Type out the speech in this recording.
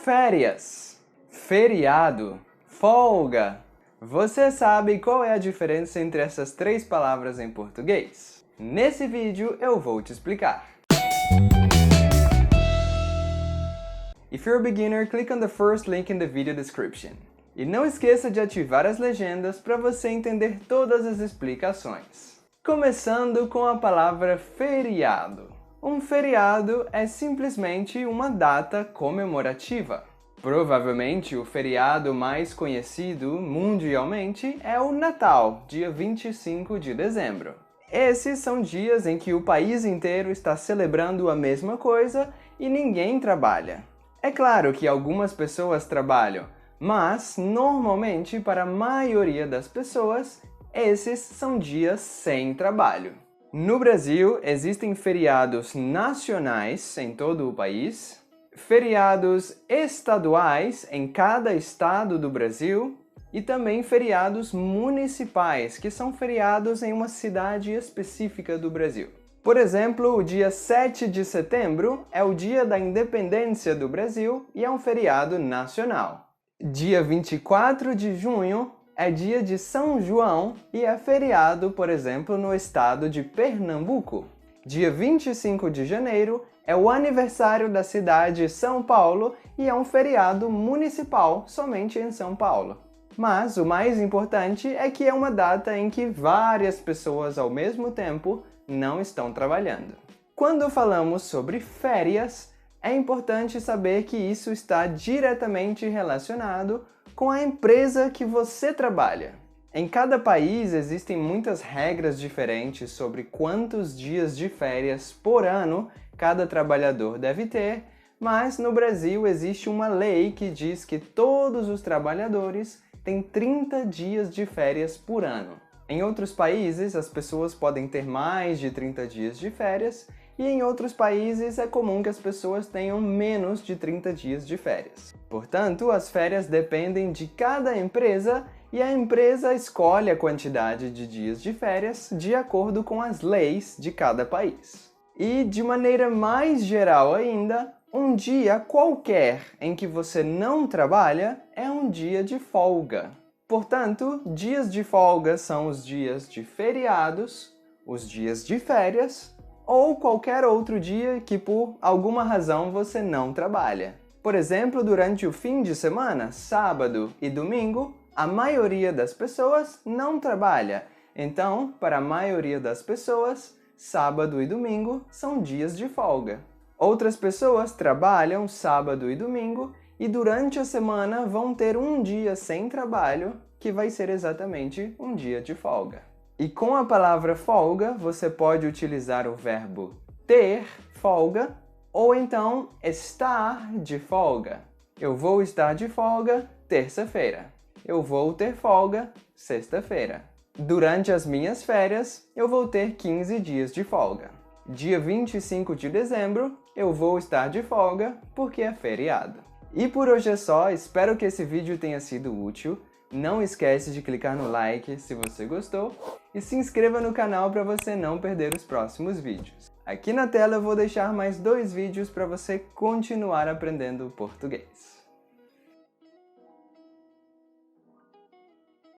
Férias, feriado, folga. Você sabe qual é a diferença entre essas três palavras em português? Nesse vídeo eu vou te explicar. If you're a beginner, click on the first link in the video description. E não esqueça de ativar as legendas para você entender todas as explicações. Começando com a palavra feriado. Um feriado é simplesmente uma data comemorativa. Provavelmente o feriado mais conhecido mundialmente é o Natal, dia 25 de dezembro. Esses são dias em que o país inteiro está celebrando a mesma coisa e ninguém trabalha. É claro que algumas pessoas trabalham, mas normalmente para a maioria das pessoas, esses são dias sem trabalho. No Brasil, existem feriados nacionais em todo o país, feriados estaduais em cada estado do Brasil e também feriados municipais, que são feriados em uma cidade específica do Brasil. Por exemplo, o dia 7 de setembro é o dia da independência do Brasil e é um feriado nacional. Dia 24 de junho é dia de São João e é feriado, por exemplo, no estado de Pernambuco. Dia 25 de janeiro é o aniversário da cidade de São Paulo e é um feriado municipal somente em São Paulo. Mas o mais importante é que é uma data em que várias pessoas ao mesmo tempo não estão trabalhando. Quando falamos sobre férias, é importante saber que isso está diretamente relacionado com a empresa que você trabalha. Em cada país existem muitas regras diferentes sobre quantos dias de férias por ano cada trabalhador deve ter, mas no Brasil existe uma lei que diz que todos os trabalhadores têm 30 dias de férias por ano. Em outros países, as pessoas podem ter mais de 30 dias de férias, e em outros países é comum que as pessoas tenham menos de 30 dias de férias. Portanto, as férias dependem de cada empresa e a empresa escolhe a quantidade de dias de férias de acordo com as leis de cada país. E, de maneira mais geral ainda, um dia qualquer em que você não trabalha é um dia de folga. Portanto, dias de folga são os dias de feriados, os dias de férias, ou qualquer outro dia que por alguma razão você não trabalha. Por exemplo, durante o fim de semana, sábado e domingo, a maioria das pessoas não trabalha. Então, para a maioria das pessoas, sábado e domingo são dias de folga. Outras pessoas trabalham sábado e domingo e durante a semana vão ter um dia sem trabalho, que vai ser exatamente um dia de folga. E com a palavra folga, você pode utilizar o verbo ter folga ou então estar de folga. Eu vou estar de folga terça-feira. Eu vou ter folga sexta-feira. Durante as minhas férias, eu vou ter 15 dias de folga. Dia 25 de dezembro, eu vou estar de folga porque é feriado. E por hoje é só, espero que esse vídeo tenha sido útil. Não esquece de clicar no like se você gostou e se inscreva no canal para você não perder os próximos vídeos. Aqui na tela eu vou deixar mais 2 vídeos para você continuar aprendendo português.